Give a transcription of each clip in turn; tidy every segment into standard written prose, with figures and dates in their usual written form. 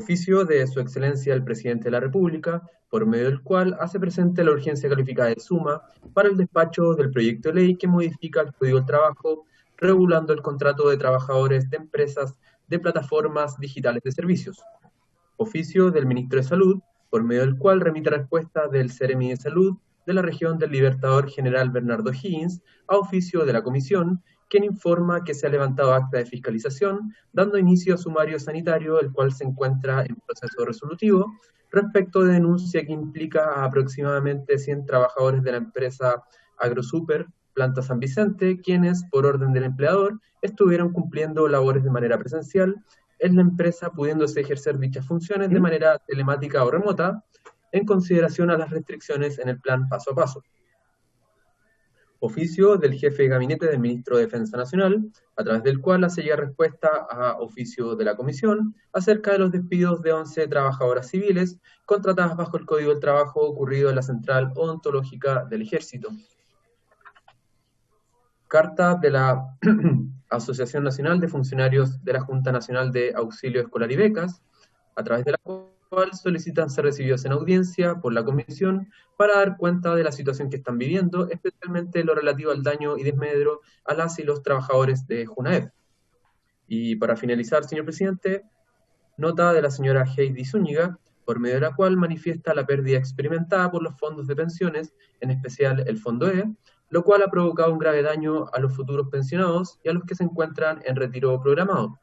Oficio de Su Excelencia el Presidente de la República, por medio del cual hace presente la urgencia calificada de suma para el despacho del proyecto de ley que modifica el Código del Trabajo, regulando el contrato de trabajadores de empresas de plataformas digitales de servicios. Oficio del Ministro de Salud, por medio del cual remite respuesta del Seremi de Salud de la región del Libertador General Bernardo Higgins a oficio de la Comisión, quien informa que se ha levantado acta de fiscalización, dando inicio a sumario sanitario, el cual se encuentra en proceso resolutivo, respecto de denuncia que implica a aproximadamente 100 trabajadores de la empresa AgroSuper, Planta San Vicente, quienes, por orden del empleador, estuvieron cumpliendo labores de manera presencial en la empresa, pudiéndose ejercer dichas funciones de manera telemática o remota, en consideración a las restricciones en el plan paso a paso. Oficio del jefe de gabinete del Ministro de Defensa Nacional, a través del cual hace llegar respuesta a oficio de la Comisión acerca de los despidos de 11 trabajadoras civiles contratadas bajo el Código del Trabajo ocurrido en la Central Odontológica del Ejército. Carta de la Asociación Nacional de Funcionarios de la Junta Nacional de Auxilio Escolar y Becas, a través de la cual solicitan ser recibidos en audiencia por la Comisión para dar cuenta de la situación que están viviendo, especialmente lo relativo al daño y desmedro a las y los trabajadores de JUNAEP. Y para finalizar, señor presidente, nota de la señora Heidi Zúñiga, por medio de la cual manifiesta la pérdida experimentada por los fondos de pensiones, en especial el Fondo E, lo cual ha provocado un grave daño a los futuros pensionados y a los que se encuentran en retiro programado.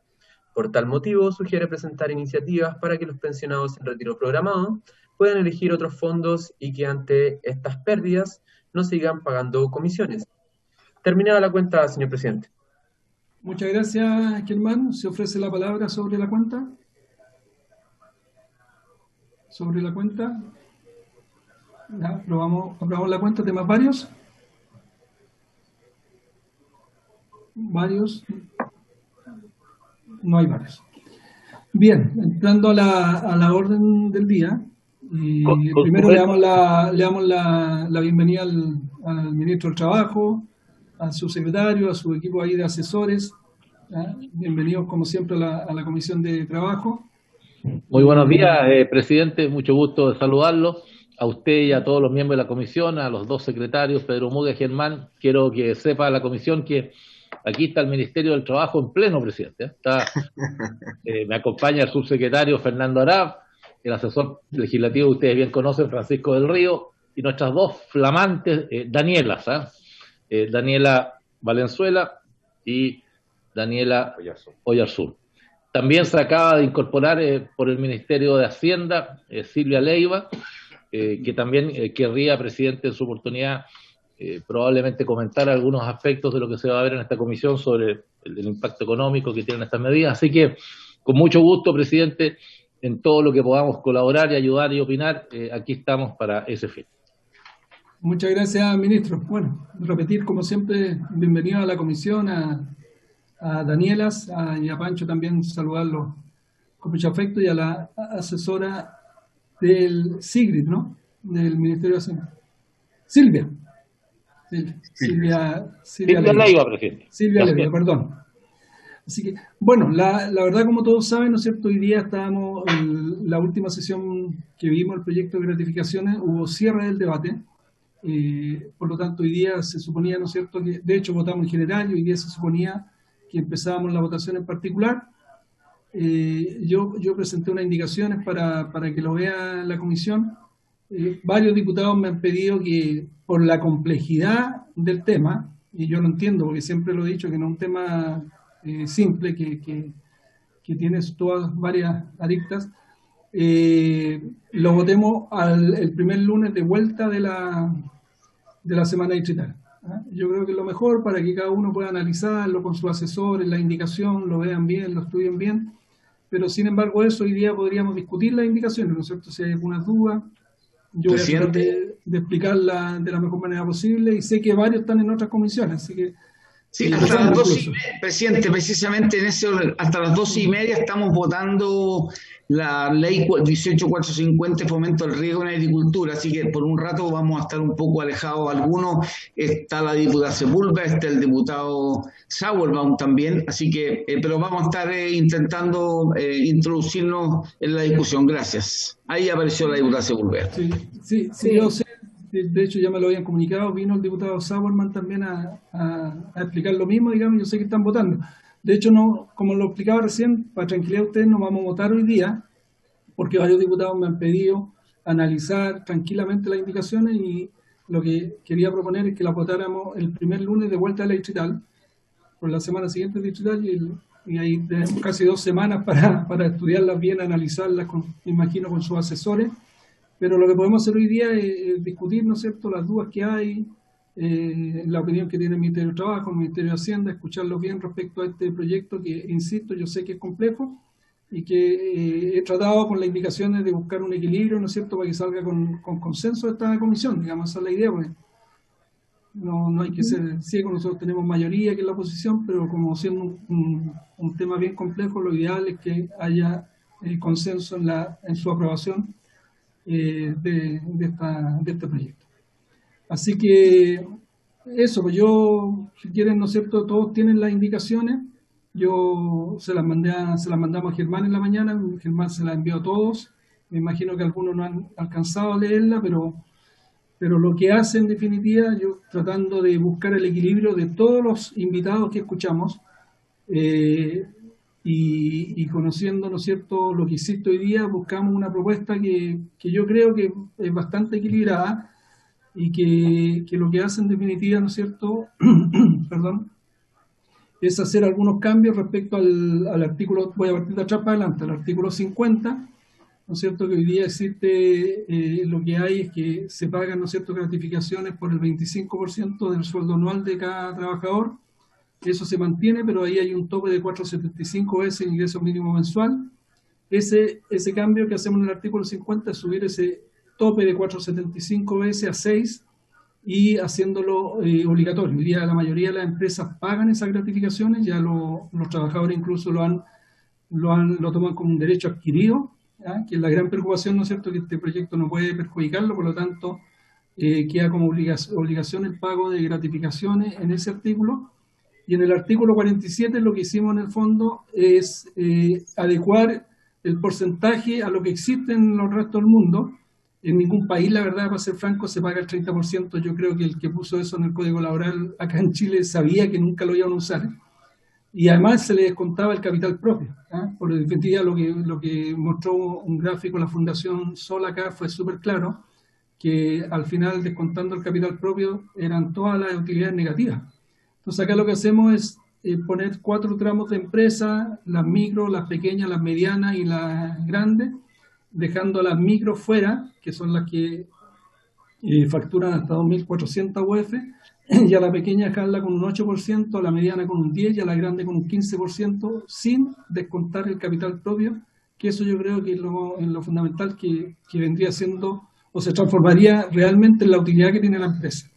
Por tal motivo, sugiere presentar iniciativas para que los pensionados en retiro programado puedan elegir otros fondos y que ante estas pérdidas no sigan pagando comisiones. Terminada la cuenta, señor presidente. Muchas gracias, Germán. ¿Se ofrece la palabra sobre la cuenta? ¿Sobre la cuenta? Ya, aprobamos la cuenta. ¿Temas varios? ¿Varios? No hay varios. Bien, entrando a la orden del día, primero le damos la bienvenida al Ministro del Trabajo, a su secretario, a su equipo ahí de asesores. Bienvenidos, como siempre, a la Comisión de Trabajo. Muy buenos días, presidente. Mucho gusto de saludarlo. A usted y a todos los miembros de la comisión, a los dos secretarios, Pedro Muga y Germán. Quiero que sepa la comisión que aquí está el Ministerio del Trabajo en pleno, presidente. Me acompaña el subsecretario Fernando Arab, el asesor legislativo que ustedes bien conocen, Francisco del Río, y nuestras dos flamantes Danielas, Daniela Valenzuela y Daniela Oyarzún. También se acaba de incorporar por el Ministerio de Hacienda Silvia Leiva, que también querría, presidente, en su oportunidad, probablemente comentar algunos aspectos de lo que se va a ver en esta comisión sobre el impacto económico que tienen estas medidas. Así que, con mucho gusto, presidente, en todo lo que podamos colaborar y ayudar y opinar, aquí estamos para ese fin. Muchas gracias, ministro. Bueno, repetir, como siempre, bienvenido a la comisión, a Danielas y a Pancho también, saludarlos con mucho afecto, y a la asesora del SIGRID, ¿no? Del Ministerio de Hacienda. Silvia Leiva, presidente. Silvia Leiva, perdón. Así que, bueno, la verdad, como todos saben, ¿no es cierto? Hoy día estábamos en la última sesión que vimos el proyecto de gratificaciones, hubo cierre del debate. Por lo tanto, hoy día se suponía, ¿no es cierto?, que de hecho votamos en general y hoy día se suponía que empezábamos la votación en particular. Yo presenté unas indicaciones para que lo vea la comisión. Varios diputados me han pedido que, por la complejidad del tema, y yo lo entiendo porque siempre lo he dicho que no es un tema simple, que tiene todas varias aristas, lo votemos el primer lunes de vuelta de la semana distrital. Yo creo que es lo mejor para que cada uno pueda analizarlo con sus asesores, la indicación, lo vean bien, lo estudien bien, pero sin embargo eso hoy día podríamos discutir las indicaciones, ¿no es cierto? Si hay algunas dudas, yo voy a tratar de explicarla de la mejor manera posible, y sé que varios están en otras comisiones, así que Sí, hasta las 12:30, presidente, precisamente hasta las 12:30 estamos votando la ley 18.450, fomento al riego en la agricultura, así que por un rato vamos a estar un poco alejados algunos. Está la diputada Sepúlveda, está el diputado Sauerbaum también, así que, pero vamos a estar intentando introducirnos en la discusión. Gracias. Ahí apareció la diputada Sepúlveda. Sí, yo sé. De hecho, ya me lo habían comunicado, vino el diputado Sauerman también a explicar lo mismo, digamos, yo sé que están votando. De hecho, no, como lo explicaba recién, para tranquilidad de ustedes, no vamos a votar hoy día, porque varios diputados me han pedido analizar tranquilamente las indicaciones y lo que quería proponer es que las votáramos el primer lunes de vuelta a la distrital, por la semana siguiente distrital, y ahí tenemos casi 2 semanas para estudiarlas bien, analizarlas, me imagino, con sus asesores. Pero lo que podemos hacer hoy día es discutir, ¿no es cierto?, las dudas que hay, la opinión que tiene el Ministerio de Trabajo, el Ministerio de Hacienda, escucharlos bien respecto a este proyecto que, insisto, yo sé que es complejo y que he tratado con las indicaciones de buscar un equilibrio, ¿no es cierto?, para que salga con consenso esta comisión, digamos, esa es la idea, porque no hay que ser ciego, nosotros tenemos mayoría que es la oposición, pero como siendo un tema bien complejo, lo ideal es que haya consenso en su aprobación de este proyecto. Así que eso, pues yo, si quieren, ¿no es cierto?, todos tienen las indicaciones, yo se las mandamos a Germán en la mañana, Germán se las envió a todos, me imagino que algunos no han alcanzado a leerla, pero lo que hace en definitiva, yo tratando de buscar el equilibrio de todos los invitados que escuchamos, y conociendo, ¿no es cierto?, lo que hiciste hoy día, buscamos una propuesta que yo creo que es bastante equilibrada y que lo que hace en definitiva, ¿no es cierto?, perdón, es hacer algunos cambios respecto al artículo, voy a partir de atrás para adelante, al artículo 50, ¿no es cierto?, que hoy día existe, lo que hay es que se pagan, ¿no es cierto?, gratificaciones por el 25% del sueldo anual de cada trabajador. Eso se mantiene, pero ahí hay un tope de 4,75 veces el ingreso mínimo mensual. Ese cambio que hacemos en el artículo 50 es subir ese tope de 4,75 veces a 6 y haciéndolo obligatorio. Hoy día la mayoría de las empresas pagan esas gratificaciones, ya los trabajadores incluso lo toman como un derecho adquirido, ¿ya?, que es la gran preocupación, ¿no es cierto?, que este proyecto no puede perjudicarlo, por lo tanto queda como obligación el pago de gratificaciones en ese artículo. Y en el artículo 47 lo que hicimos en el fondo es adecuar el porcentaje a lo que existe en los restos del mundo. En ningún país, la verdad, para ser franco, se paga el 30%. Yo creo que el que puso eso en el Código Laboral acá en Chile sabía que nunca lo iban a usar. Y además se le descontaba el capital propio, ¿eh? Por definitiva, lo que mostró un gráfico la Fundación Sol acá fue súper claro, que al final, descontando el capital propio, eran todas las utilidades negativas. Entonces acá lo que hacemos es poner 4 tramos de empresa, las micro, las pequeñas, las medianas y las grandes, dejando las micro fuera, que son las que facturan hasta 2.400 UF, y a la pequeña dejarla con un 8%, a la mediana con un 10% y a la grande con un 15%, sin descontar el capital propio, que eso yo creo que es lo fundamental que vendría siendo, o se transformaría realmente en la utilidad que tiene la empresa.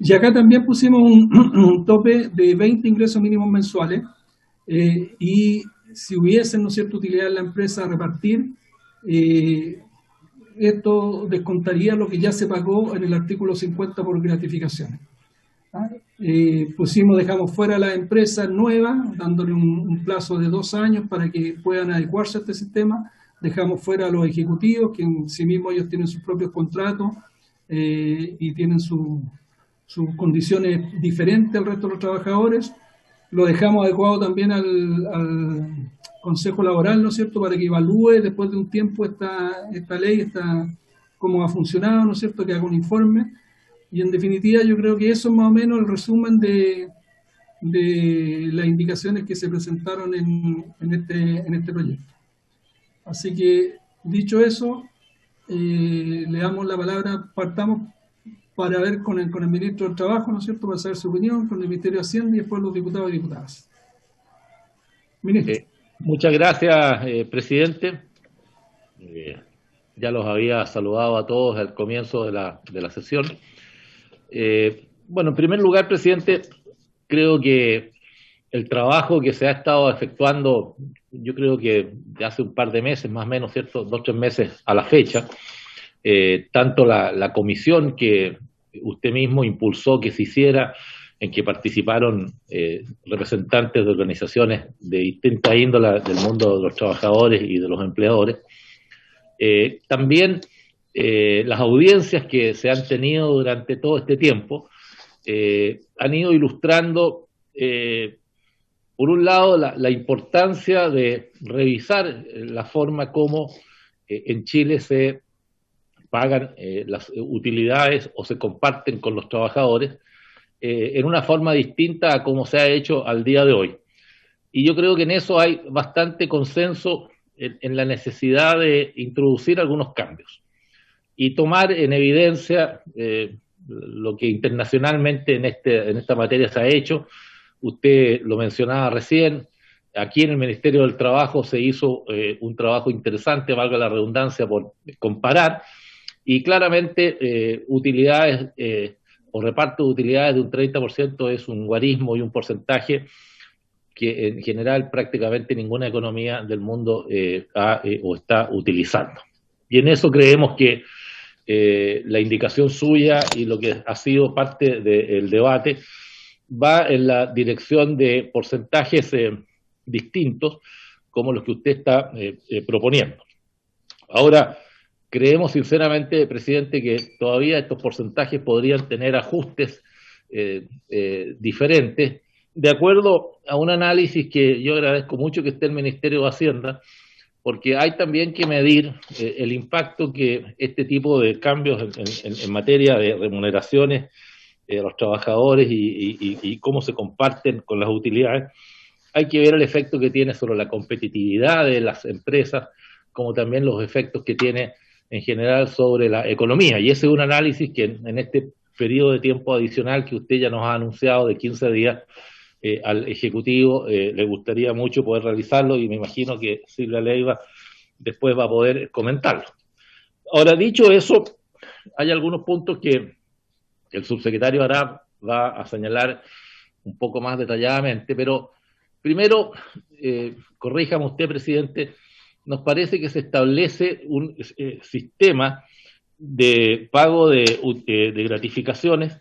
Y acá también pusimos un tope de 20 ingresos mínimos mensuales, y si hubiesen, ¿no es cierto?, utilidad en la empresa a repartir, esto descontaría lo que ya se pagó en el artículo 50 por gratificaciones. Dejamos fuera a las empresas nuevas, dándole un plazo de 2 años para que puedan adecuarse a este sistema. Dejamos fuera a los ejecutivos, que en sí mismos ellos tienen sus propios contratos y tienen sus condiciones diferentes al resto de los trabajadores. Lo dejamos adecuado también al Consejo Laboral, ¿no es cierto?, para que evalúe después de un tiempo esta ley, cómo ha funcionado, ¿no es cierto?, que haga un informe. Y en definitiva yo creo que eso es más o menos el resumen de las indicaciones que se presentaron en este proyecto. Así que, dicho eso, le damos la palabra, partamos para ver con el Ministro del Trabajo, ¿no es cierto?, para saber su opinión, con el Ministerio de Hacienda y después los diputados y diputadas. Ministro. Muchas gracias, presidente. Ya los había saludado a todos al comienzo de la sesión. En primer lugar, presidente, creo que el trabajo que se ha estado efectuando, yo creo que de hace un par de meses, más o menos, ¿cierto? 2 o 3 meses a la fecha, tanto la comisión que usted mismo impulsó que se hiciera, en que participaron representantes de organizaciones de distinta índole del mundo de los trabajadores y de los empleadores. También las audiencias que se han tenido durante todo este tiempo han ido ilustrando, por un lado, la importancia de revisar la forma como en Chile se pagan las utilidades o se comparten con los trabajadores, en una forma distinta a como se ha hecho al día de hoy. Y yo creo que en eso hay bastante consenso en la necesidad de introducir algunos cambios y tomar en evidencia lo que internacionalmente en esta materia se ha hecho. Usted lo mencionaba recién, aquí en el Ministerio del Trabajo se hizo un trabajo interesante, valga la redundancia, por comparar, y claramente utilidades o reparto de utilidades de un 30% es un guarismo y un porcentaje que en general prácticamente ninguna economía del mundo ha o está utilizando. Y en eso creemos que la indicación suya y lo que ha sido parte del debate va en la dirección de porcentajes distintos como los que usted está proponiendo. Ahora, creemos sinceramente, presidente, que todavía estos porcentajes podrían tener ajustes diferentes, de acuerdo a un análisis que yo agradezco mucho que esté el Ministerio de Hacienda, porque hay también que medir el impacto que este tipo de cambios en materia de remuneraciones de los trabajadores y cómo se comparten con las utilidades. Hay que ver el efecto que tiene sobre la competitividad de las empresas, como también los efectos que tiene en general sobre la economía. Y ese es un análisis que en este periodo de tiempo adicional que usted ya nos ha anunciado de 15 días al Ejecutivo, le gustaría mucho poder realizarlo y me imagino que Silvia Leiva después va a poder comentarlo. Ahora, dicho eso, hay algunos puntos que el subsecretario Arap va a señalar un poco más detalladamente, pero primero, corríjame usted, presidente, nos parece que se establece un sistema de pago de gratificaciones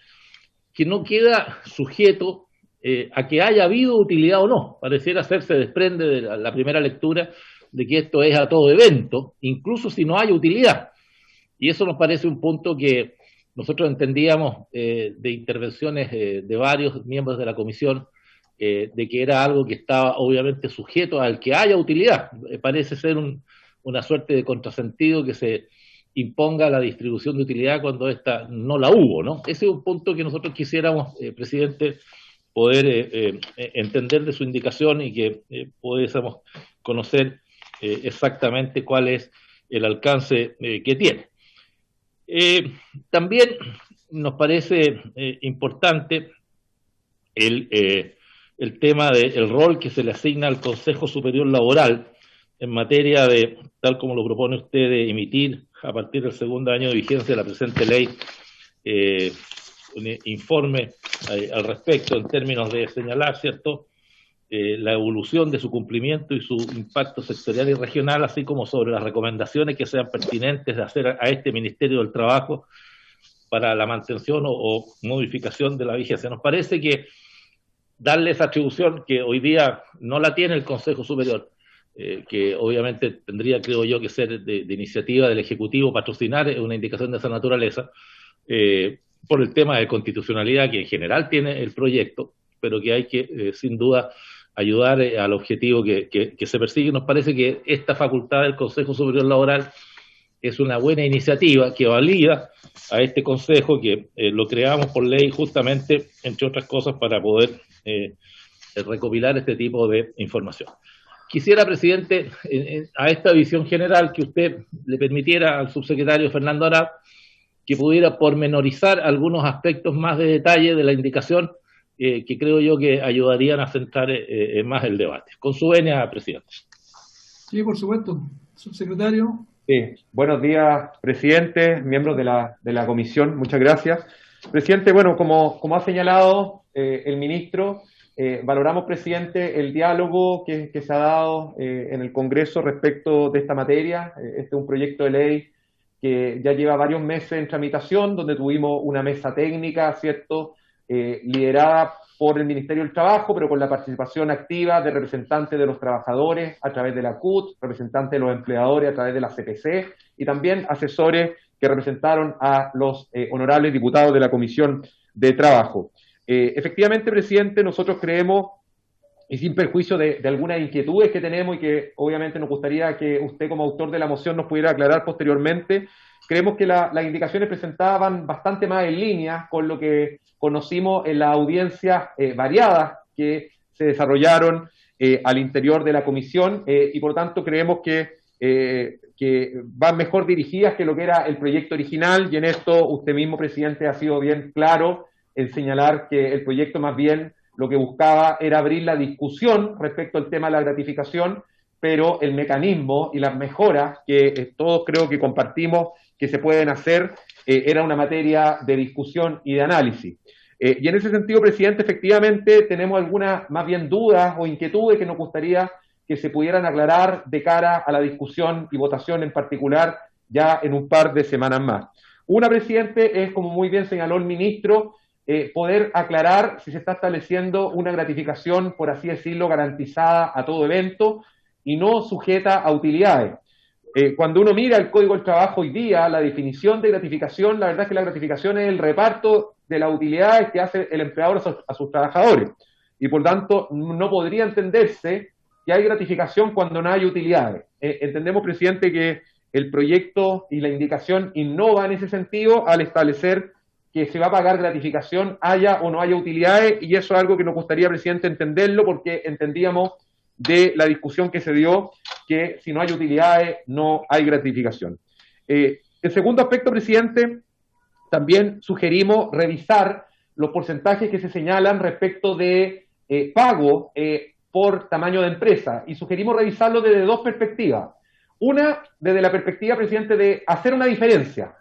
que no queda sujeto a que haya habido utilidad o no. Pareciera ser, se desprende de la primera lectura de que esto es a todo evento, incluso si no hay utilidad. Y eso nos parece un punto que nosotros entendíamos de intervenciones de varios miembros de la comisión, de que era algo que estaba obviamente sujeto al que haya utilidad. Parece ser una suerte de contrasentido que se imponga la distribución de utilidad cuando esta no la hubo, ¿no? Ese es un punto que nosotros quisiéramos, presidente, poder entender de su indicación y que pudiésemos conocer exactamente cuál es el alcance que tiene. También nos parece importante el tema del rol que se le asigna al Consejo Superior Laboral en materia de, tal como lo propone usted, de emitir a partir del segundo año de vigencia de la presente ley un informe al respecto en términos de señalar, ¿cierto?, la evolución de su cumplimiento y su impacto sectorial y regional, así como sobre las recomendaciones que sean pertinentes de hacer a este Ministerio del Trabajo para la mantención o modificación de la vigencia. Nos parece que darle esa atribución que hoy día no la tiene el Consejo Superior, que obviamente tendría, creo yo, que ser de iniciativa del Ejecutivo, patrocinar una indicación de esa naturaleza, por el tema de constitucionalidad que en general tiene el proyecto, pero que hay que, sin duda, ayudar al objetivo que se persigue. Nos parece que esta facultad del Consejo Superior Laboral es una buena iniciativa que valida a este Consejo, que lo creamos por ley justamente, entre otras cosas, para poder recopilar este tipo de información. Quisiera, presidente, a esta visión general, que usted le permitiera al subsecretario Fernando Arap que pudiera pormenorizar algunos aspectos más de detalle de la indicación que creo yo que ayudarían a centrar más el debate. Con su venia, presidente. Sí, por supuesto. Subsecretario. Sí, buenos días, presidente, miembros de la comisión, muchas gracias. Presidente, bueno, como ha señalado, el ministro. Valoramos, presidente, el diálogo que se ha dado en el Congreso respecto de esta materia. Este es un proyecto de ley que ya lleva varios meses en tramitación, donde tuvimos una mesa técnica, ¿cierto?, liderada por el Ministerio del Trabajo, pero con la participación activa de representantes de los trabajadores a través de la CUT, representantes de los empleadores a través de la CPC, y también asesores que representaron a los honorables diputados de la Comisión de Trabajo. Efectivamente, presidente, nosotros creemos, y sin perjuicio de algunas inquietudes que tenemos y que obviamente nos gustaría que usted como autor de la moción nos pudiera aclarar posteriormente, creemos que las indicaciones presentadas van bastante más en línea con lo que conocimos en las audiencias variadas que se desarrollaron al interior de la comisión y por lo tanto creemos que van mejor dirigidas que lo que era el proyecto original, y en esto usted mismo, presidente, ha sido bien claro en señalar que el proyecto más bien lo que buscaba era abrir la discusión respecto al tema de la gratificación, pero el mecanismo y las mejoras que todos creo que compartimos que se pueden hacer era una materia de discusión y de análisis. Y en ese sentido, presidente, efectivamente tenemos algunas más bien dudas o inquietudes que nos gustaría que se pudieran aclarar de cara a la discusión y votación en particular ya en un par de semanas más. Una, presidente, es, como muy bien señaló el ministro, poder aclarar si se está estableciendo una gratificación, por así decirlo, garantizada a todo evento y no sujeta a utilidades. Cuando uno mira el Código del Trabajo hoy día, la definición de gratificación, la verdad es que la gratificación es el reparto de las utilidades que hace el empleador a sus trabajadores. Y por tanto, no podría entenderse que hay gratificación cuando no hay utilidades. Entendemos, presidente, que el proyecto y la indicación innova en ese sentido al establecer que se va a pagar gratificación haya o no haya utilidades, y eso es algo que nos gustaría, presidente, entenderlo, porque entendíamos de la discusión que se dio que si no hay utilidades no hay gratificación. El segundo aspecto, presidente, también sugerimos revisar los porcentajes que se señalan respecto de pago por tamaño de empresa, y sugerimos revisarlo desde dos perspectivas. Una, desde la perspectiva, presidente, de hacer una diferencia.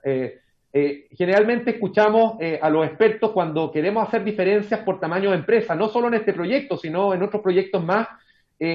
Generalmente escuchamos a los expertos cuando queremos hacer diferencias por tamaño de empresa, no solo en este proyecto, sino en otros proyectos más,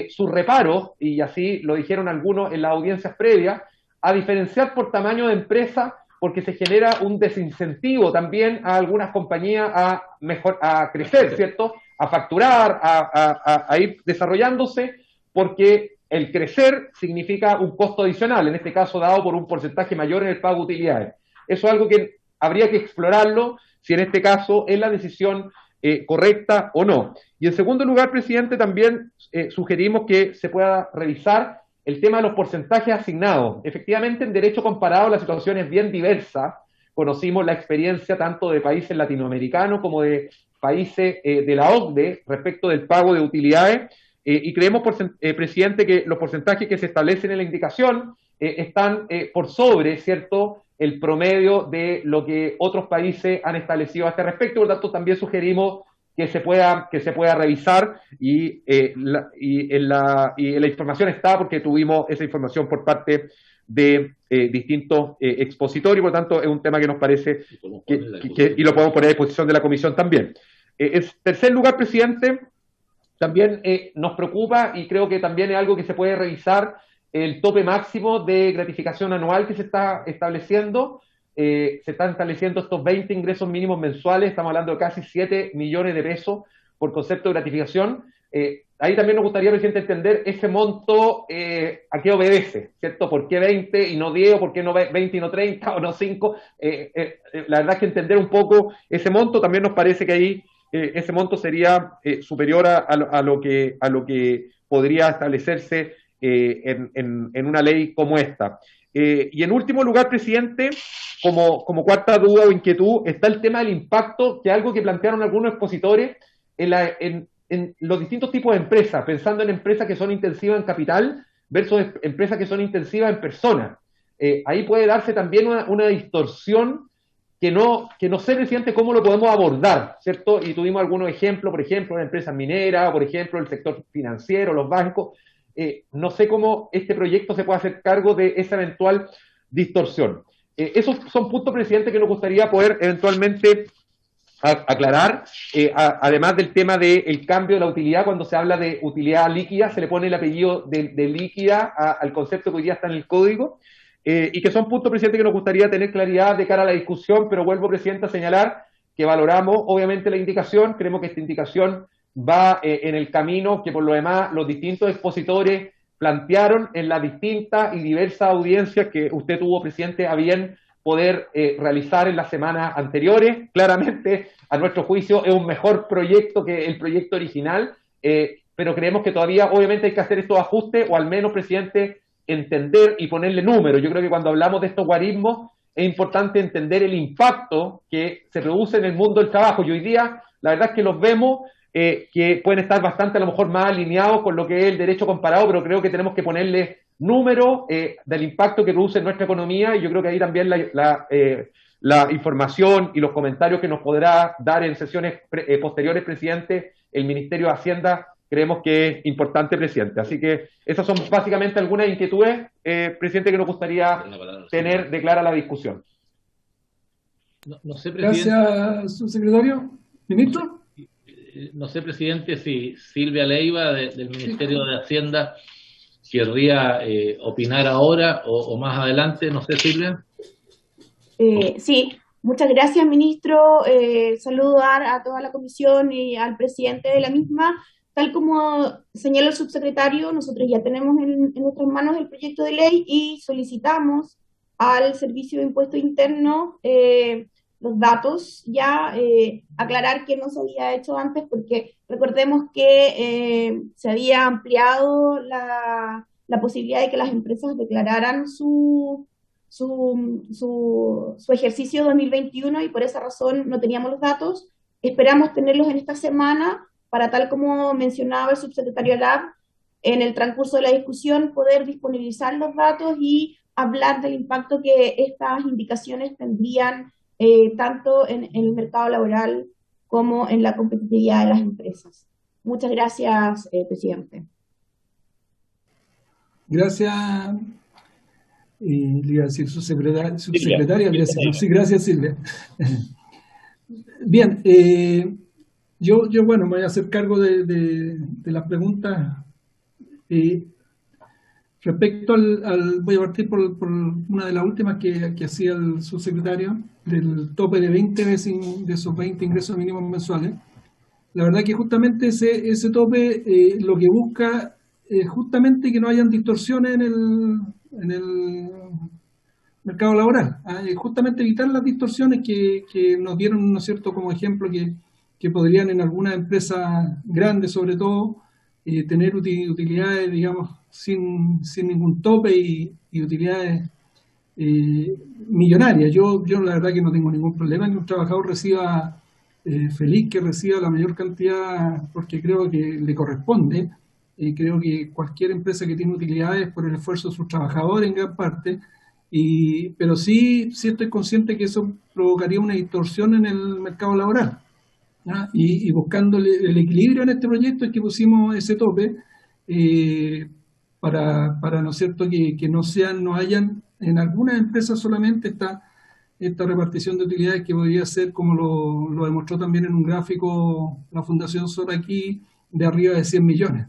sus reparos, y así lo dijeron algunos en las audiencias previas, a diferenciar por tamaño de empresa porque se genera un desincentivo también a algunas compañías a crecer, ¿cierto? A facturar, a ir desarrollándose, porque el crecer significa un costo adicional, en este caso dado por un porcentaje mayor en el pago de utilidades. Eso es algo que habría que explorarlo, si en este caso es la decisión correcta o no. Y en segundo lugar, presidente, también sugerimos que se pueda revisar el tema de los porcentajes asignados. Efectivamente, en derecho comparado la situación es bien diversa. Conocimos la experiencia tanto de países latinoamericanos como de países de la OCDE respecto del pago de utilidades, y creemos, presidente, que los porcentajes que se establecen en la indicación están por sobre, ¿cierto?, el promedio de lo que otros países han establecido a este respecto. Por lo tanto, también sugerimos que se pueda revisar, y la información está porque tuvimos esa información por parte de distintos expositorios, por lo tanto es un tema que nos parece y lo podemos poner a disposición de la comisión también. En tercer lugar, presidente, también nos preocupa, y creo que también es algo que se puede revisar, el tope máximo de gratificación anual que se está estableciendo. Se están estableciendo estos 20 ingresos mínimos mensuales, estamos hablando de casi 7 millones de pesos por concepto de gratificación. Ahí también nos gustaría, presidente, entender ese monto, a qué obedece, ¿cierto? ¿Por qué 20 y no 10, o por qué no 20 y no 30, o no 5? La verdad es que entender un poco ese monto, también nos parece que ahí ese monto sería superior a lo que podría establecerse en una ley como esta. Y en último lugar, presidente, como cuarta duda o inquietud, está el tema del impacto, que es algo que plantearon algunos expositores en los distintos tipos de empresas, pensando en empresas que son intensivas en capital versus empresas que son intensivas en personas. Ahí puede darse también una distorsión que no sé, presidente, cómo lo podemos abordar, ¿cierto? Y tuvimos algunos ejemplos, por ejemplo, en empresas mineras, por ejemplo, el sector financiero, los bancos. No sé cómo este proyecto se puede hacer cargo de esa eventual distorsión. Esos son puntos, presidente, que nos gustaría poder eventualmente aclarar, además del tema del cambio de la utilidad, cuando se habla de utilidad líquida, se le pone el apellido de líquida al concepto que hoy día está en el código, y que son puntos, presidente, que nos gustaría tener claridad de cara a la discusión, pero vuelvo, presidente, a señalar que valoramos, obviamente, la indicación, creemos que esta indicación va en el camino que, por lo demás, los distintos expositores plantearon en las distintas y diversas audiencias que usted tuvo, presidente, a bien poder realizar en las semanas anteriores. Claramente, a nuestro juicio, es un mejor proyecto que el proyecto original, pero creemos que todavía, obviamente, hay que hacer estos ajustes, o al menos, presidente, entender y ponerle números. Yo creo que cuando hablamos de estos guarismos, es importante entender el impacto que se produce en el mundo del trabajo. Y hoy día, la verdad es que los vemos que pueden estar bastante, a lo mejor, más alineados con lo que es el derecho comparado, pero creo que tenemos que ponerle número del impacto que produce en nuestra economía, y yo creo que ahí también la información y los comentarios que nos podrá dar en sesiones posteriores, presidente, el Ministerio de Hacienda, creemos que es importante, presidente. Así que esas son básicamente algunas inquietudes, presidente, que nos gustaría tener de clara la discusión. No sé, presidente. Gracias, subsecretario. ¿Ministro? No sé, presidente, si Silvia Leiva del Ministerio de Hacienda querría opinar ahora o más adelante. No sé, Silvia. Sí, muchas gracias, ministro. Saludar a toda la comisión y al presidente de la misma. Tal como señaló el subsecretario, nosotros ya tenemos en nuestras manos el proyecto de ley y solicitamos al Servicio de Impuesto Interno los datos, ya aclarar que no se había hecho antes, porque recordemos que se había ampliado la posibilidad de que las empresas declararan su ejercicio 2021, y por esa razón no teníamos los datos. Esperamos tenerlos en esta semana para, tal como mencionaba el subsecretario Alab, en el transcurso de la discusión poder disponibilizar los datos y hablar del impacto que estas indicaciones tendrían tanto en el mercado laboral como en la competitividad de las empresas. Muchas gracias, presidente. Gracias. Le iba a decir subsecretaria, sí, gracias, Silvia. Bien, yo bueno, me voy a hacer cargo de las preguntas. Respecto voy a partir por una de las últimas que hacía el subsecretario, del tope de 20 veces de esos 20 ingresos mínimos mensuales. La verdad que justamente ese tope lo que busca es justamente que no hayan distorsiones en el mercado laboral, justamente evitar las distorsiones que nos dieron, ¿no es cierto?, como ejemplo que podrían en algunas empresas grandes, sobre todo, tener utilidades, digamos, sin ningún tope y utilidades millonarias. Yo la verdad que no tengo ningún problema en que un trabajador reciba, feliz que reciba la mayor cantidad, porque creo que le corresponde. Creo que cualquier empresa que tiene utilidades por el esfuerzo de sus trabajadores en gran parte, pero sí estoy consciente que eso provocaría una distorsión en el mercado laboral. Y buscando el equilibrio en este proyecto es que pusimos ese tope para ¿no es cierto?, que no hayan en algunas empresas solamente esta repartición de utilidades que podría ser, como lo demostró también en un gráfico la Fundación Sora aquí, de arriba de 100 millones.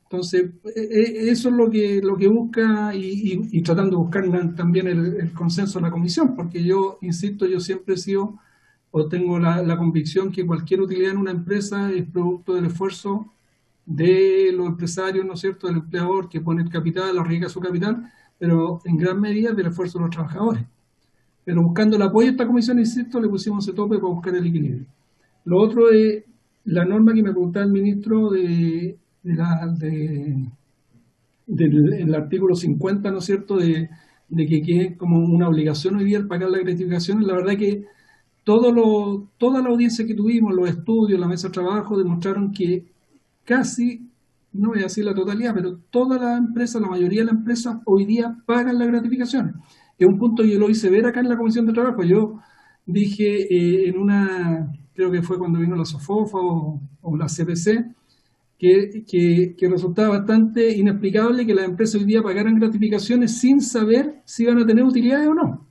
Entonces, eso es lo que busca, y tratando de buscar también el consenso de la comisión, porque yo, insisto, yo siempre he sido, o tengo la convicción que cualquier utilidad en una empresa es producto del esfuerzo de los empresarios, ¿no es cierto?, del empleador que pone el capital, arriesga su capital, pero en gran medida del esfuerzo de los trabajadores. Pero buscando el apoyo de esta comisión, insisto, le pusimos ese tope para buscar el equilibrio. Lo otro es la norma que me preguntaba el ministro del artículo 50, ¿no es cierto?, de que es como una obligación hoy día el pagar las gratificaciones. La verdad que toda la audiencia que tuvimos, los estudios, la mesa de trabajo, demostraron que casi, no voy a decir la totalidad, pero todas las empresas, la mayoría de las empresas hoy día pagan las gratificaciones. Es un punto que yo lo hice ver acá en la Comisión de Trabajo. Yo dije creo que fue cuando vino la SOFOFA o la CPC, que resultaba bastante inexplicable que las empresas hoy día pagaran gratificaciones sin saber si iban a tener utilidades o no.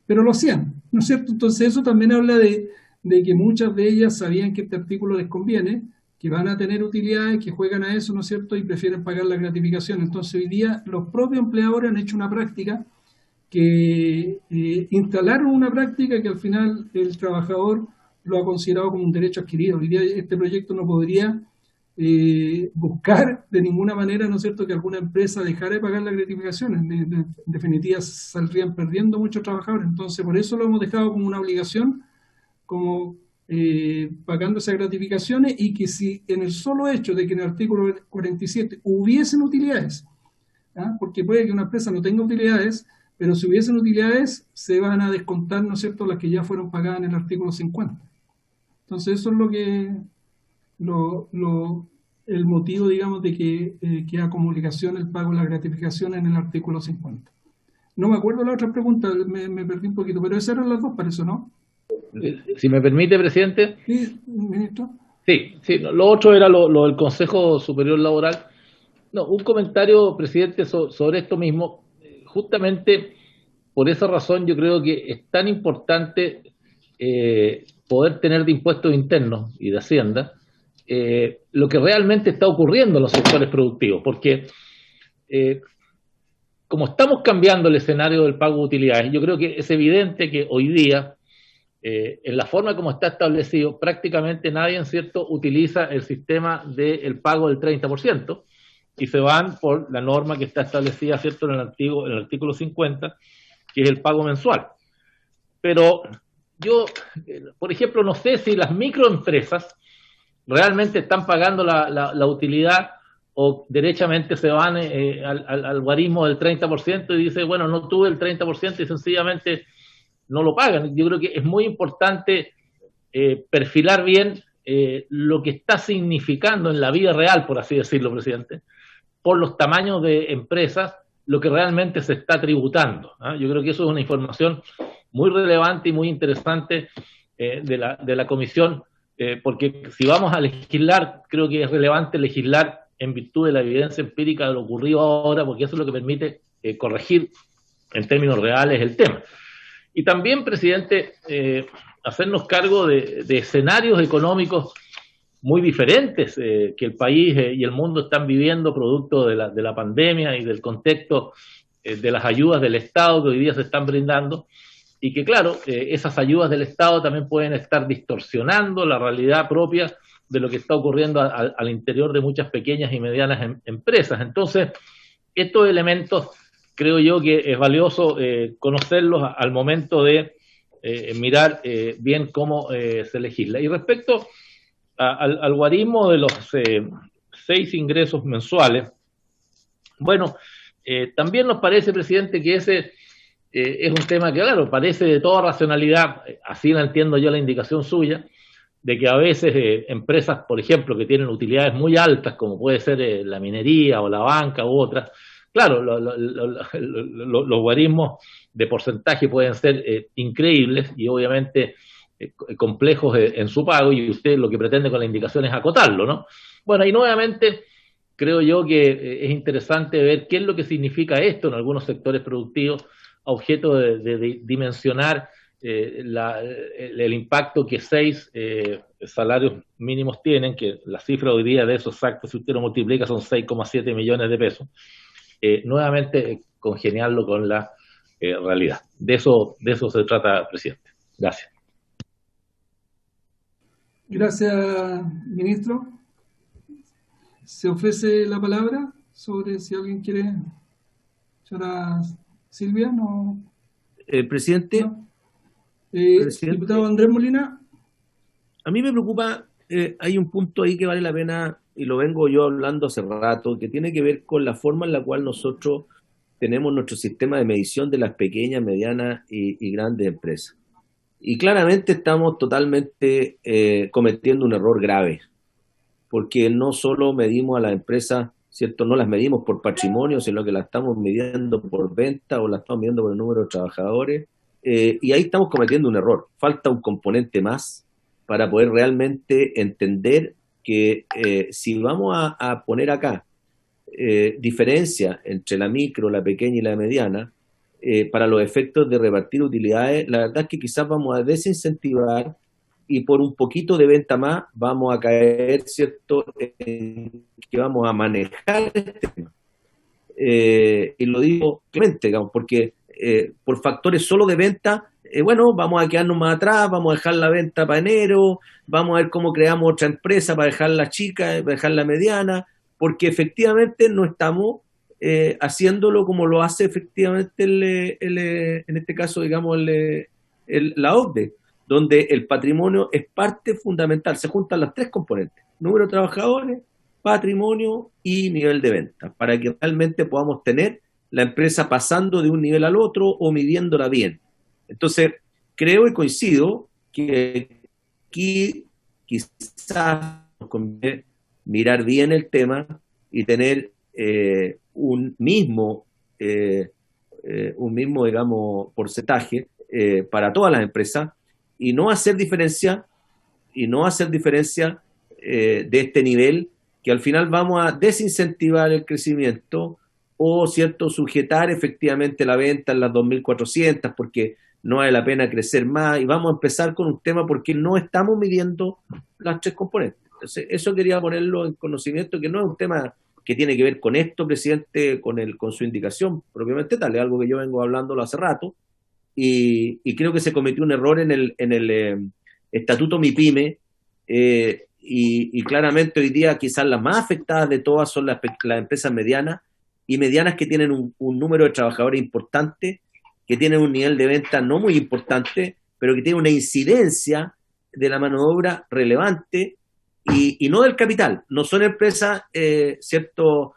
Pero lo hacían, ¿no es cierto? Entonces eso también habla de de que muchas de ellas sabían que este artículo les conviene, que van a tener utilidades, que juegan a eso, ¿no es cierto?, y prefieren pagar la gratificación. Entonces hoy día los propios empleadores han hecho una práctica que instalaron una práctica que al final el trabajador lo ha considerado como un derecho adquirido. Hoy día este proyecto no podría buscar de ninguna manera, ¿no es cierto?, que alguna empresa dejara de pagar las gratificaciones. En definitiva saldrían perdiendo muchos trabajadores. Entonces por eso lo hemos dejado como una obligación, como pagando esas gratificaciones, y que si en el solo hecho de que en el artículo 47 hubiesen utilidades, ¿ah? Porque puede que una empresa no tenga utilidades, pero si hubiesen utilidades se van a descontar, ¿no es cierto?, las que ya fueron pagadas en el artículo 50. Entonces eso es lo que el motivo, digamos, de que queda como obligación el pago de las gratificaciones en el artículo 50. No me acuerdo la otra pregunta, me perdí un poquito, pero esas eran las dos, parece, ¿no? Si me permite, presidente. Sí, ministro. Sí, lo otro era lo del Consejo Superior Laboral. No, un comentario, presidente, sobre esto mismo. Justamente por esa razón yo creo que es tan importante poder tener de impuestos internos y de Hacienda lo que realmente está ocurriendo en los sectores productivos, porque como estamos cambiando el escenario del pago de utilidades, yo creo que es evidente que hoy día en la forma como está establecido, prácticamente nadie, en cierto, utiliza el sistema del pago del 30% y se van por la norma que está establecida, cierto, en el artículo 50, que es el pago mensual. Pero yo, por ejemplo, no sé si las microempresas realmente están pagando la utilidad o derechamente se van al guarismo del 30% y dice, bueno, no tuve el 30% y sencillamente no lo pagan. Yo creo que es muy importante perfilar bien lo que está significando en la vida real, por así decirlo, presidente, por los tamaños de empresas, lo que realmente se está tributando, ¿eh? Yo creo que eso es una información muy relevante y muy interesante de la Comisión, porque si vamos a legislar, creo que es relevante legislar en virtud de la evidencia empírica de lo ocurrido ahora, porque eso es lo que permite corregir en términos reales el tema. Y también, presidente, hacernos cargo de escenarios económicos muy diferentes que el país y el mundo están viviendo producto de la pandemia y del contexto de las ayudas del Estado que hoy día se están brindando, y que claro, esas ayudas del Estado también pueden estar distorsionando la realidad propia de lo que está ocurriendo al interior de muchas pequeñas y medianas empresas. Entonces, estos elementos creo yo que es valioso conocerlos al momento de mirar bien cómo se legisla. Y respecto al guarismo de los 6 ingresos mensuales, bueno, también nos parece, presidente, que ese es un tema que, claro, parece de toda racionalidad, así la entiendo yo la indicación suya, de que a veces empresas, por ejemplo, que tienen utilidades muy altas, como puede ser la minería o la banca u otras, claro, los guarismos de porcentaje pueden ser increíbles y obviamente complejos en su pago, y usted lo que pretende con la indicación es acotarlo, ¿no? Bueno, y nuevamente creo yo que es interesante ver qué es lo que significa esto en algunos sectores productivos a objeto de dimensionar el impacto que 6 salarios mínimos tienen, que la cifra hoy día de esos exactos, si usted lo multiplica, son 6,7 millones de pesos. Nuevamente congeniarlo con la realidad. De eso se trata, presidente. Gracias. Gracias, ministro. Se ofrece la palabra sobre si alguien quiere. Señora Silvia, ¿no? Presidente, ¿No? presidente. Diputado Andrés Molina. A mí me preocupa, hay un punto ahí que vale la pena, y lo vengo yo hablando hace rato, que tiene que ver con la forma en la cual nosotros tenemos nuestro sistema de medición de las pequeñas, medianas y grandes empresas. Y claramente estamos totalmente cometiendo un error grave, porque no solo medimos a las empresas, ¿cierto? No las medimos por patrimonio, sino que las estamos midiendo por venta o las estamos midiendo por el número de trabajadores, y ahí estamos cometiendo un error. Falta un componente más para poder realmente entender que si vamos a poner acá diferencia entre la micro, la pequeña y la mediana, para los efectos de repartir utilidades, la verdad es que quizás vamos a desincentivar y por un poquito de venta más vamos a caer, ¿cierto?, en que vamos a manejar este tema. Y lo digo claramente, digamos, porque por factores solo de venta, bueno, vamos a quedarnos más atrás, vamos a dejar la venta para enero, vamos a ver cómo creamos otra empresa para dejarla chica, para dejarla mediana, porque efectivamente no estamos haciéndolo como lo hace efectivamente en este caso, digamos, la OCDE, donde el patrimonio es parte fundamental, se juntan las tres componentes: número de trabajadores, patrimonio y nivel de venta, para que realmente podamos tener la empresa pasando de un nivel al otro o midiéndola bien. Entonces, creo y coincido que aquí quizás nos conviene mirar bien el tema y tener un mismo, digamos, porcentaje para todas las empresas y no hacer diferencia de este nivel, que al final vamos a desincentivar el crecimiento o, ¿cierto?, sujetar efectivamente la venta en las 2.400 porque no vale la pena crecer más, y vamos a empezar con un tema porque no estamos midiendo las tres componentes. Entonces, eso quería ponerlo en conocimiento, que no es un tema que tiene que ver con esto, presidente, con su indicación propiamente tal, es algo que yo vengo hablándolo hace rato, y creo que se cometió un error en el estatuto MIPYME, y claramente hoy día quizás las más afectadas de todas son las empresas medianas que tienen un número de trabajadores importante, que tienen un nivel de venta no muy importante, pero que tienen una incidencia de la mano de obra relevante y no del capital. No son empresas, ¿cierto?,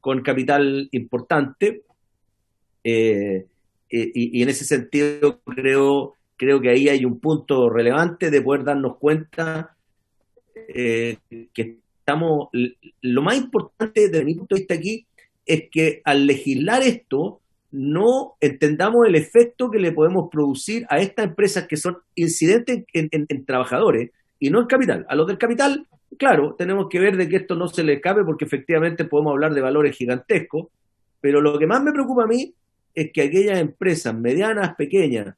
con capital importante, y en ese sentido creo que ahí hay un punto relevante de poder darnos cuenta que estamos, lo más importante desde mi punto de vista aquí es que al legislar esto no entendamos el efecto que le podemos producir a estas empresas que son incidentes en trabajadores y no en capital. A los del capital, claro, tenemos que ver de que esto no se le escape, porque efectivamente podemos hablar de valores gigantescos, pero lo que más me preocupa a mí es que aquellas empresas medianas, pequeñas,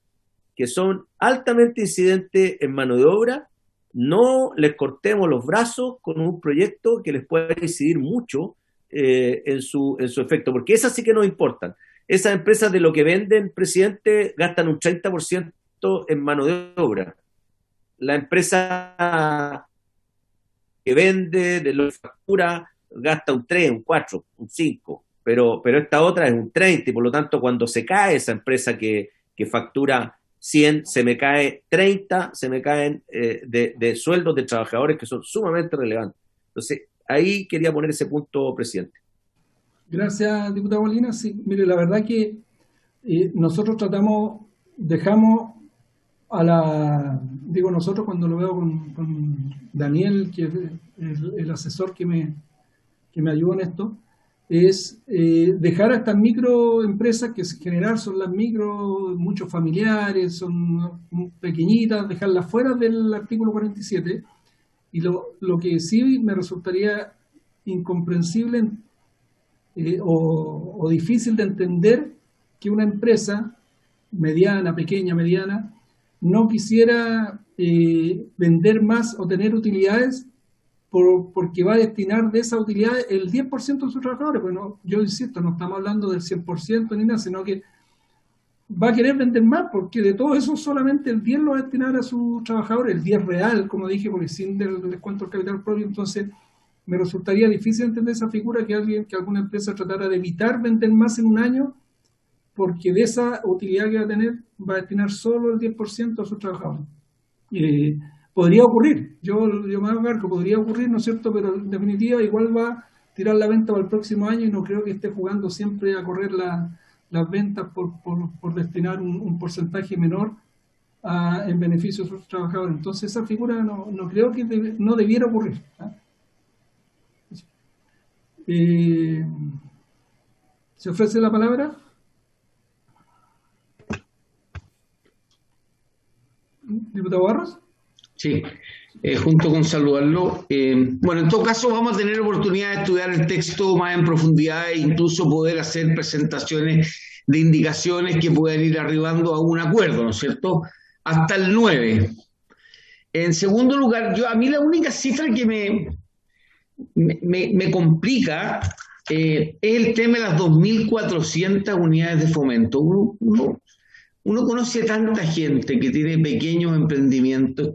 que son altamente incidentes en mano de obra, no les cortemos los brazos con un proyecto que les pueda incidir mucho en su efecto, porque esas sí que nos importan. Esas empresas de lo que venden, presidente, gastan un 30% en mano de obra. La empresa que vende, de lo que factura, gasta un 3, un 4, un 5, pero esta otra es un 30, y por lo tanto cuando se cae esa empresa que factura 100, se me cae 30, se me caen de sueldos de trabajadores que son sumamente relevantes. Entonces, ahí quería poner ese punto, presidente. Gracias, diputado Molina. Sí, mire, la verdad que nosotros dejamos nosotros cuando lo veo con Daniel, que es el asesor que me ayudó en esto, es dejar a estas microempresas, que en general son las micro, muchos familiares, son pequeñitas, dejarlas fuera del artículo 47, y lo que sí me resultaría incomprensible o difícil de entender que una empresa pequeña, mediana, no quisiera vender más o tener utilidades porque va a destinar de esa utilidad el 10% de sus trabajadores. Bueno, yo insisto, no estamos hablando del 100% ni nada, sino que va a querer vender más, porque de todo eso solamente el 10 lo va a destinar a sus trabajadores, el 10 real, como dije, porque sin el descuento del capital propio. Entonces me resultaría difícil entender esa figura, que alguna empresa tratara de evitar vender más en un año, porque de esa utilidad que va a tener va a destinar solo el 10% a sus trabajadores. Podría ocurrir, yo me hago cargo, podría ocurrir, ¿no es cierto?, pero en definitiva igual va a tirar la venta para el próximo año, y no creo que esté jugando siempre a correr las ventas por destinar un porcentaje menor en beneficio de sus trabajadores. Entonces esa figura no creo que no debiera ocurrir. ¿Se ofrece la palabra? ¿Diputado Barros? Sí, junto con saludarlo. Bueno, en todo caso vamos a tener oportunidad de estudiar el texto más en profundidad e incluso poder hacer presentaciones de indicaciones que puedan ir arribando a un acuerdo, ¿no es cierto?, hasta el 9. En segundo lugar, a mí la única cifra que me complica es el tema de las 2.400 unidades de fomento. Uno conoce tanta gente que tiene pequeños emprendimientos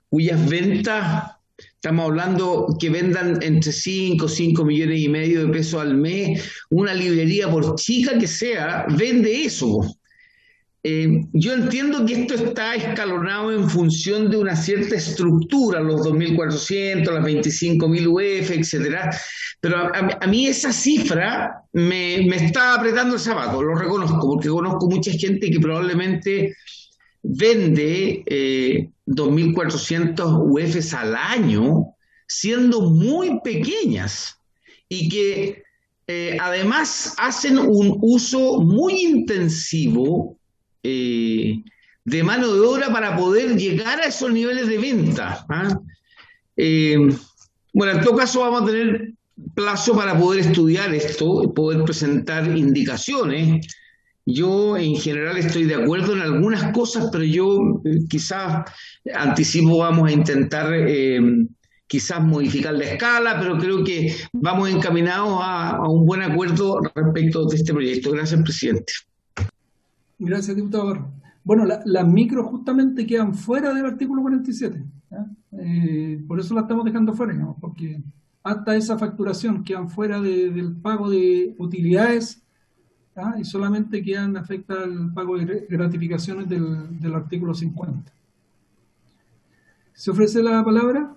cuyas ventas, estamos hablando que vendan entre 5 millones y medio de pesos al mes. Una librería, por chica que sea, vende eso. Yo entiendo que esto está escalonado en función de una cierta estructura, los 2.400, las 25.000 UF, etcétera, pero a mí esa cifra me está apretando el zapato, lo reconozco, porque conozco mucha gente que probablemente vende 2.400 UFs al año, siendo muy pequeñas, y que además hacen un uso muy intensivo de mano de obra para poder llegar a esos niveles de venta. Bueno, en todo caso vamos a tener plazo para poder estudiar esto, poder presentar indicaciones. Yo en general estoy de acuerdo en algunas cosas, pero yo quizás anticipo, vamos a intentar quizás modificar la escala, pero creo que vamos encaminados a un buen acuerdo respecto de este proyecto. Gracias, presidente. Gracias, diputado Barro. Bueno, las micros justamente quedan fuera del artículo 47. Por eso la estamos dejando fuera, digamos, porque hasta esa facturación quedan fuera del pago de utilidades, y solamente afecta al pago de gratificaciones del artículo 50. ¿Se ofrece la palabra?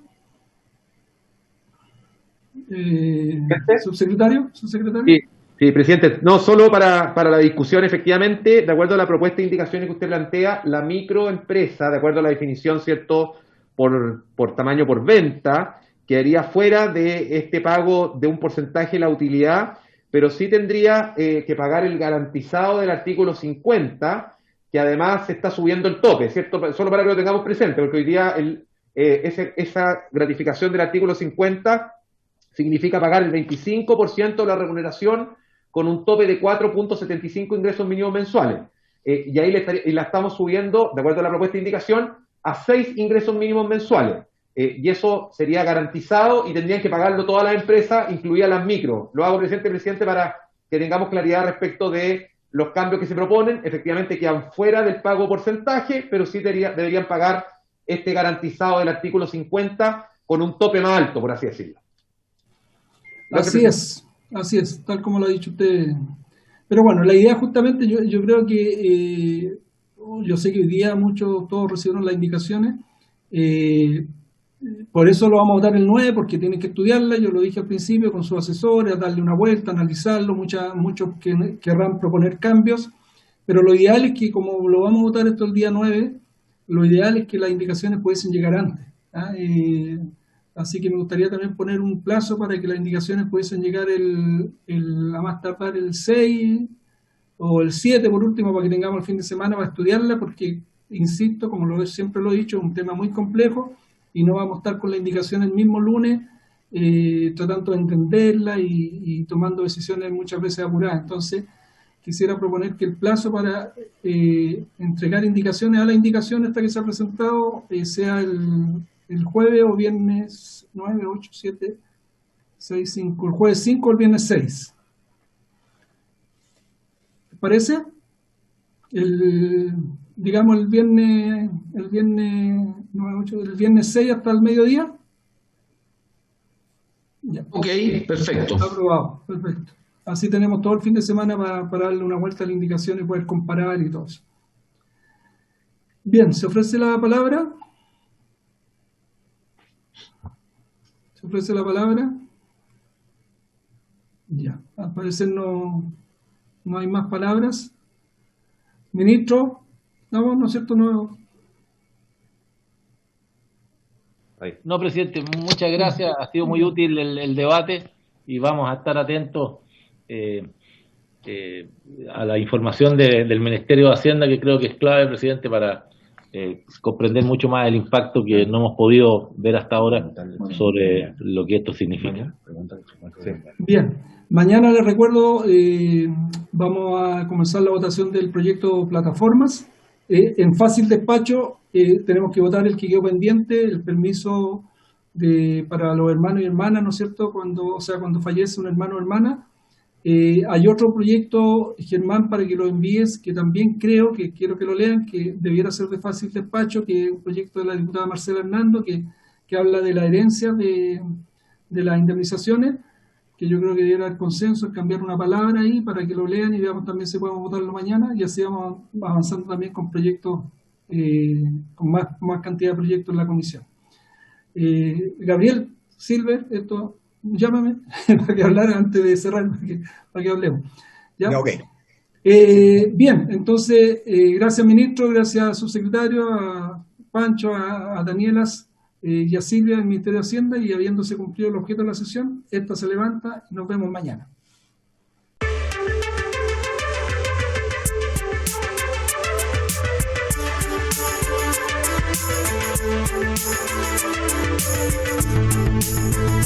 ¿Subsecretario? Sí. Sí, presidente, no solo para la discusión, efectivamente, de acuerdo a la propuesta de indicaciones que usted plantea, la microempresa, de acuerdo a la definición, ¿cierto?, por tamaño por venta, quedaría fuera de este pago de un porcentaje de la utilidad, pero sí tendría que pagar el garantizado del artículo 50, que además se está subiendo el tope, ¿cierto? Solo para que lo tengamos presente, porque hoy día esa gratificación del artículo 50 significa pagar el 25% de la remuneración con un tope de 4.75 ingresos mínimos mensuales. Y ahí la estamos subiendo, de acuerdo a la propuesta de indicación, a 6 ingresos mínimos mensuales. Y eso sería garantizado y tendrían que pagarlo todas las empresas, incluidas las micro. Lo hago, presidente, para que tengamos claridad respecto de los cambios que se proponen. Efectivamente quedan fuera del pago porcentaje, pero sí deberían pagar este garantizado del artículo 50 con un tope más alto, por así decirlo. Así es, tal como lo ha dicho usted. Pero bueno, la idea justamente, yo creo que, yo sé que hoy día todos recibieron las indicaciones, por eso lo vamos a votar el 9, porque tienen que estudiarla, yo lo dije al principio, con sus asesores, darle una vuelta, analizarlo, muchos querrán proponer cambios, pero lo ideal es que, como lo vamos a votar esto el día 9, lo ideal es que las indicaciones pudiesen llegar antes. Así que me gustaría también poner un plazo para que las indicaciones pudiesen llegar a más tardar el 6 o el 7 por último, para que tengamos el fin de semana para estudiarla, porque, insisto, como siempre lo he dicho, es un tema muy complejo y no vamos a estar con la indicación el mismo lunes tratando de entenderla y tomando decisiones muchas veces apuradas. Entonces, quisiera proponer que el plazo para entregar indicaciones a la indicación esta que se ha presentado sea el jueves o viernes 9, 8, 7, 6, 5, el jueves 5 o el viernes 6. ¿Te parece? Digamos el viernes 9, 8, el viernes 6 hasta el mediodía. Ya. Ok, perfecto. Está aprobado, perfecto. Así tenemos todo el fin de semana para darle una vuelta a la indicación y poder comparar y todo eso. Bien, ¿se ofrece la palabra? ¿Se ofrece la palabra? Ya, al parecer no hay más palabras. Ministro, ¿no es cierto? No, presidente, muchas gracias. Ha sido muy útil el debate y vamos a estar atentos a la información del Ministerio de Hacienda, que creo que es clave, presidente, para comprender mucho más el impacto que no hemos podido ver hasta ahora sobre lo que esto significa. Bien, mañana les recuerdo, vamos a comenzar la votación del proyecto Plataformas. En fácil despacho tenemos que votar el que quedó pendiente, el permiso para los hermanos y hermanas, ¿no es cierto? Cuando fallece un hermano o hermana. Hay otro proyecto, Germán, para que lo envíes, que también quiero que lo lean, que debiera ser de fácil despacho, que es un proyecto de la diputada Marcela Hernando, que habla de la herencia de las indemnizaciones, que yo creo que debiera haber consenso en cambiar una palabra ahí para que lo lean y veamos también si podemos votarlo mañana, y así vamos avanzando también con proyectos, con más cantidad de proyectos en la comisión. Gabriel Silver, llámame para que hablar antes de cerrar, para que hablemos. ¿Ya? Okay. Bien, entonces, gracias ministro, gracias subsecretario, a Pancho, a Danielas y a Silvia del Ministerio de Hacienda, y habiéndose cumplido el objeto de la sesión, esta se levanta y nos vemos mañana. Thank you.